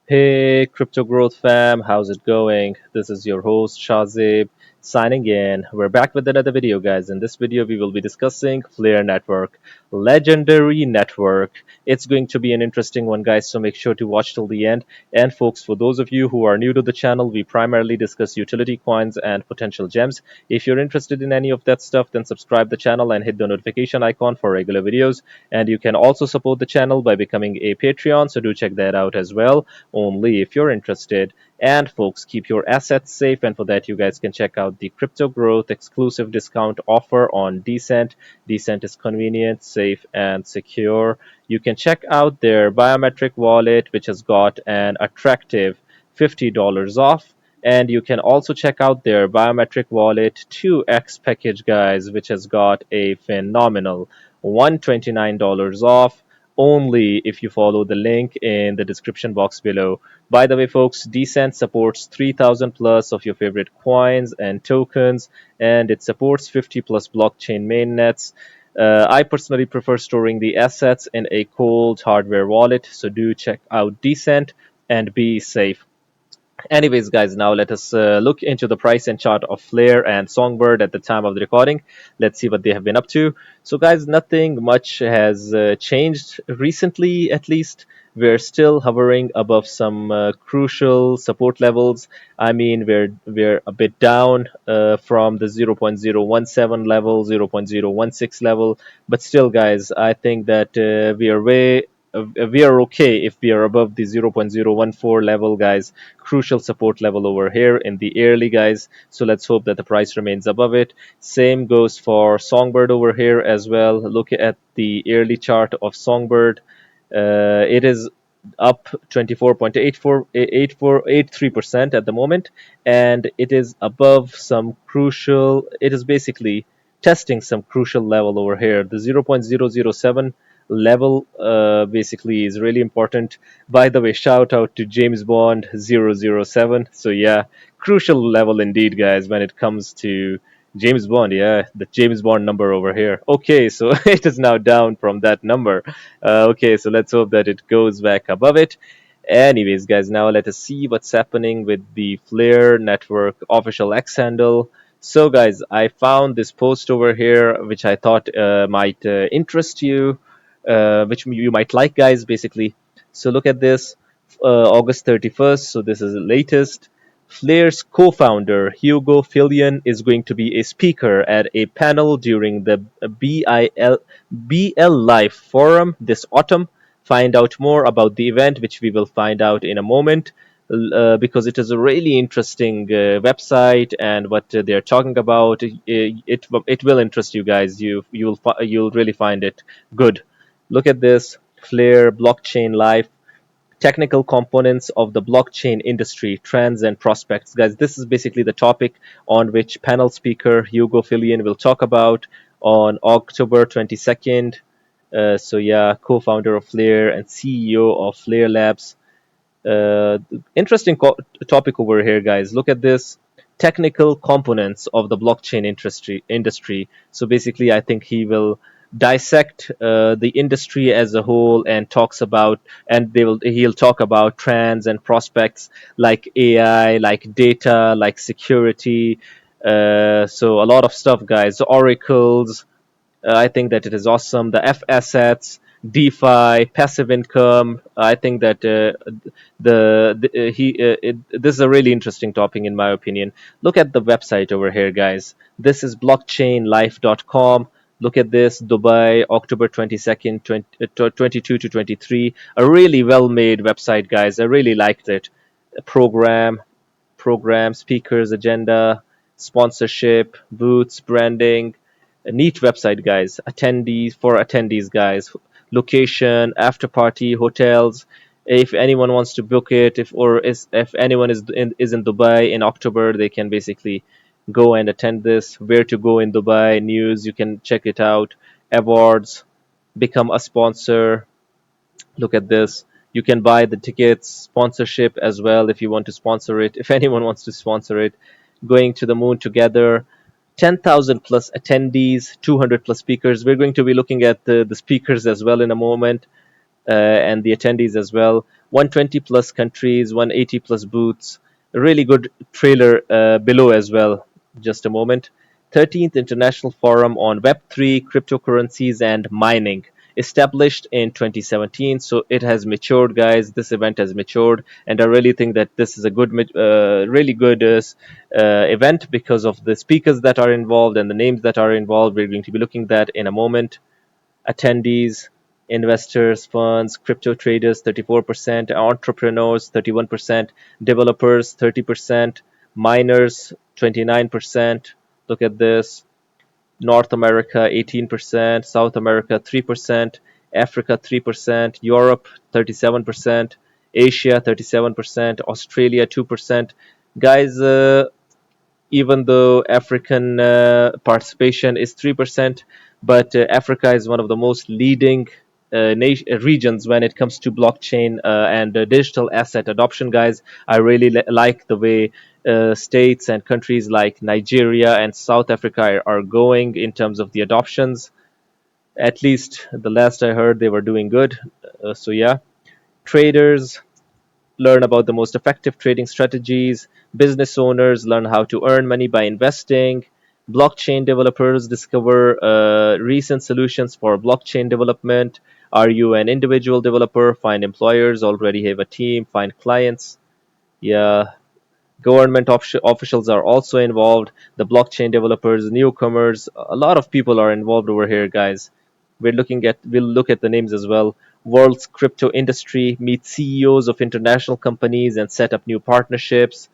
Hey, Crypto Growth fam, how's it going? This is your host Shazib signing in. We're back with another video, guys. In this video, we will be discussing Flare Network, legendary network. It's going to be an interesting one, guys, so make sure to watch till the end. And, folks, for those of you who are new to the channel, we primarily discuss utility coins and potential gems. If you're interested in any of that stuff, then subscribe the channel and hit the notification icon for regular videos. And you can also support the channel by becoming a Patreon, so do check that out as well only if you're interested. And folks, keep your assets safe. And for that, you guys can check out the Crypto Growth exclusive discount offer on Decent. Decent is convenient, safe, and secure. You can check out their biometric wallet, which has got an attractive $50 off. And you can also check out their biometric wallet 2x package, guys, which has got a phenomenal $129 off only if you follow the link in the description box below. By the way, folks, Decent supports 3000 plus of your favorite coins and tokens, and it supports 50 plus blockchain mainnets. I personally prefer storing the assets in a cold hardware wallet, so do check out Decent and be safe. Anyways, guys, now let us look into the price and chart of Flare and Songbird at the time of the recording. Let's see what they have been up to. So, guys, nothing much has changed recently, at least. We're still hovering above some crucial support levels. I mean, we're a bit down from the 0.017 level, 0.016 level, but still, guys, I think that we are okay if we are above the 0.014 level, guys. Crucial support level over here in the yearly, guys. So let's hope that the price remains above it. Same goes for Songbird over here as well. Look at the yearly chart of Songbird. It is up 24.83% at the moment, and it is above some crucial. It is basically testing some crucial level over here. The 0.007 level basically is really important. By the way, shout out to James Bond 007. So yeah, crucial level indeed, guys, when it comes to James Bond. Yeah, the James Bond number over here. Okay, so it is now down from that number. Okay, so let's hope that it goes back above it. Anyways, guys, now let us see what's happening with the Flare Network official X handle. So, guys, I found this post over here, which I thought might interest you, which you might like, guys, basically. So, look at this, August 31st. So, this is the latest. Flair's co-founder Hugo Fillion is going to be a speaker at a panel during the BL Live Forum this autumn. Find out more about the event, which we will find out in a moment, because it is a really interesting website, and what they're talking about, it will interest you guys. You'll really find it good. Look at this, Flare Blockchain Live, technical components of the blockchain industry, trends and prospects. Guys, this is basically the topic on which panel speaker Hugo Fillion will talk about on October 22nd. So yeah, co-founder of Flare and CEO of Flare Labs. Interesting topic over here, guys. Look at this, technical components of the blockchain industry. So basically, I think he will dissect the industry as a whole and talks about, and he'll talk about trends and prospects like AI, like data, like security. So a lot of stuff, guys. Oracles, I think that it is awesome. The F assets, DeFi, passive income. I think that this is a really interesting topic in my opinion. Look at the website over here, guys. This is blockchainlife.com. Look at this, Dubai, October 22nd, 22 to 23. A really well made website, guys. I really liked it. Program, speakers, agenda, sponsorship, booths, branding. A neat website, guys. Attendees, guys. Location, after party, hotels. If anyone wants to book it, if anyone is in Dubai in October, they can basically go and attend this. Where to go in Dubai, news, you can check it out. Awards, become a sponsor. Look at this. You can buy the tickets, sponsorship as well if you want to sponsor it. If anyone wants to sponsor it, going to the moon together. 10,000 plus attendees, 200 plus speakers. We're going to be looking at the speakers as well in a moment. and the attendees as well. 120 plus countries, 180 plus booths. A really good trailer below as well. Just a moment. 13th International Forum on Web3, Cryptocurrencies, and Mining. Established in 2017, so it has matured, guys. This event has matured, and I really think that this is a really good event because of the speakers that are involved and the names that are involved. We're going to be looking at that in a moment. Attendees, investors, funds, crypto traders 34%, entrepreneurs 31%, developers 30%, miners 29%. Look at this. North America 18%, South America 3%, Africa 3%, Europe 37%, Asia 37%, Australia 2%. Guys, even though African participation is 3%, but Africa is one of the most leading regions when it comes to blockchain and digital asset adoption, guys. I really like the way states and countries like Nigeria and South Africa are going in terms of the adoptions. At least the last I heard, they were doing good. So, yeah, traders learn about the most effective trading strategies. Business owners learn how to earn money by investing. Blockchain developers discover recent solutions for blockchain development. Are you an individual developer? Find employers, already have a team, find clients. Yeah, government officials are also involved. The blockchain developers, newcomers, a lot of people are involved over here, guys. We'll look at the names as well. World's crypto industry, meet CEOs of international companies and set up new partnerships.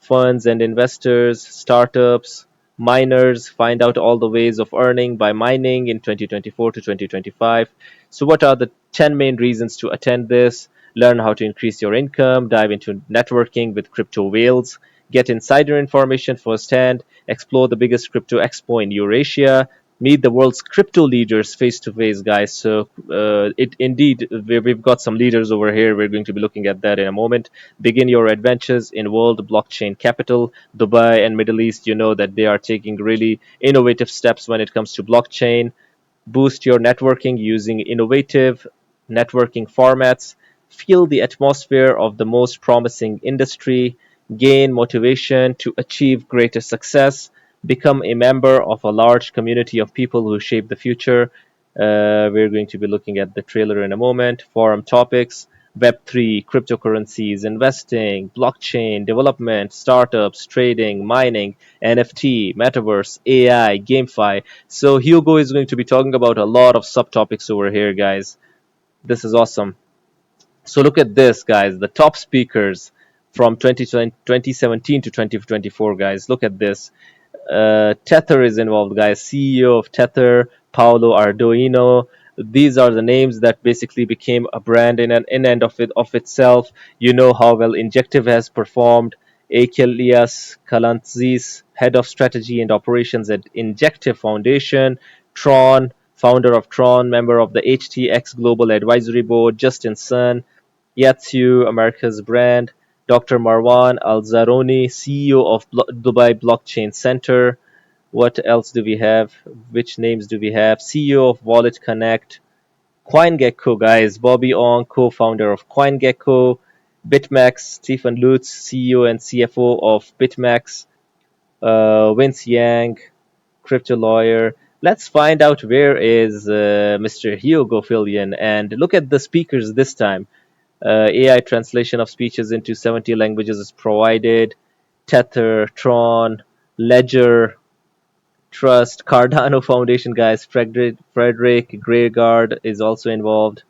Funds and investors, startups, miners find out all the ways of earning by mining in 2024 to 2025. So, what are the 10 main reasons to attend this? Learn how to increase your income, dive into networking with crypto whales, get insider information firsthand, explore the biggest crypto expo in Eurasia, meet the world's crypto leaders face to face, guys. So, it indeed, we've got some leaders over here. We're going to be looking at that in a moment. Begin your adventures in world blockchain capital, Dubai and Middle East. You know that they are taking really innovative steps when it comes to blockchain. Boost your networking using innovative networking formats, feel the atmosphere of the most promising industry, gain motivation to achieve greater success, become a member of a large community of people who shape the future. We're going to be looking at the trailer in a moment. Forum topics: Web3, cryptocurrencies, investing, blockchain, development, startups, trading, mining, NFT, metaverse, AI, GameFi. So Hugo is going to be talking about a lot of subtopics over here, guys. This is awesome. So look at this, guys. The top speakers from 2017 to 2024, guys. Look at this. Tether is involved, guys. CEO of Tether, Paolo Ardoino. These are the names that basically became a brand in and of itself. You know how well Injective has performed. Achilles Kalantzis, head of strategy and operations at Injective Foundation. Tron, founder of Tron, member of the HTX Global Advisory Board. Justin Sun, Yatsu, America's brand. Dr. Marwan Al-Zaroni, CEO of Dubai Blockchain Center. What else do we have? Which names do we have? CEO of Wallet Connect. CoinGecko, guys. Bobby Ong, co-founder of CoinGecko. BitMEX, Stephen Lutz, CEO and CFO of BitMEX. Vince Yang, crypto lawyer. Let's find out where is Mr. Hugo Fillion, and look at the speakers this time. AI translation of speeches into 70 languages is provided. Tether, Tron, Ledger, Trust, Cardano Foundation, guys. Frederick Greygard is also involved.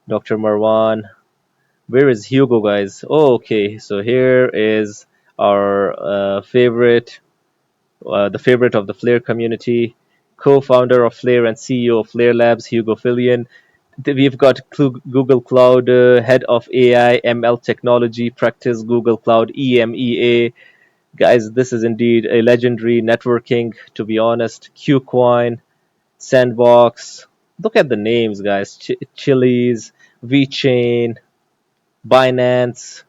Dr. Marwan. Where is Hugo, guys? Oh, okay. So here is our the favorite of the Flare community, co-founder of Flare and CEO of Flare Labs, Hugo Fillion. We've got Google Cloud, head of AI ML technology practice, Google Cloud EMEA. Guys, this is indeed a legendary networking, to be honest. Qcoin, Sandbox. Look at the names, guys. Chiliz, VChain, Binance,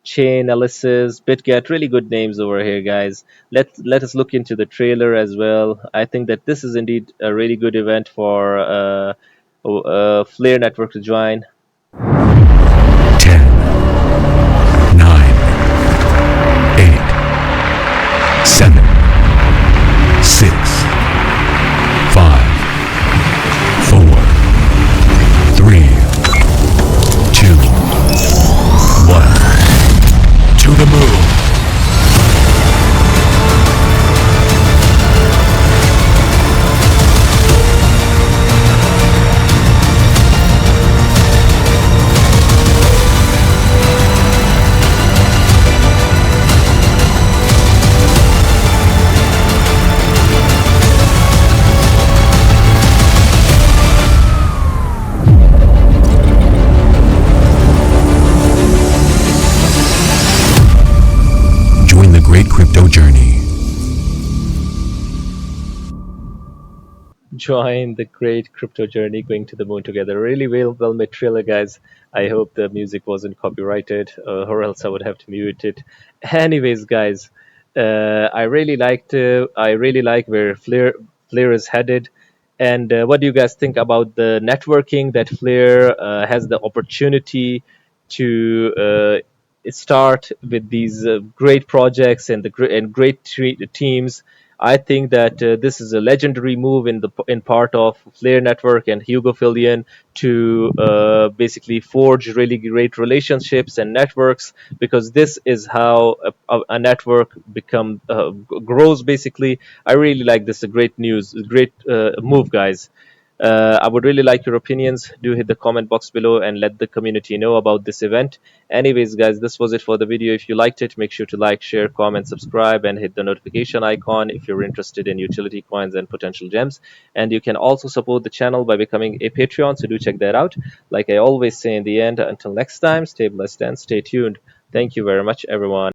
Chainalysis, BitGet. Really good names over here, guys. Let us look into the trailer as well. I think that this is indeed a really good event for Flare Network to join. join the great crypto journey going to the moon together. Really well made trailer, guys. I hope the music wasn't copyrighted, or else I would have to mute it. Anyways, guys, I really like where Flare is headed. And what do you guys think about the networking that Flare has the opportunity to start with these great projects and great teams? I think that this is a legendary move in part of Flare Network and Hugo Fillion to basically forge really great relationships and networks, because this is how a network grows. Basically, I really like this. A great news, a great move, guys. I would really like your opinions. Do hit the comment box below and let the community know about this event. Anyways, guys, this was it for the video. If you liked it, make sure to like, share, comment, subscribe, and hit the notification icon if you're interested in utility coins and potential gems. And you can also support the channel by becoming a Patreon, so do check that out. Like I always say in the end, until next time, stay blessed and stay tuned. Thank you very much, everyone.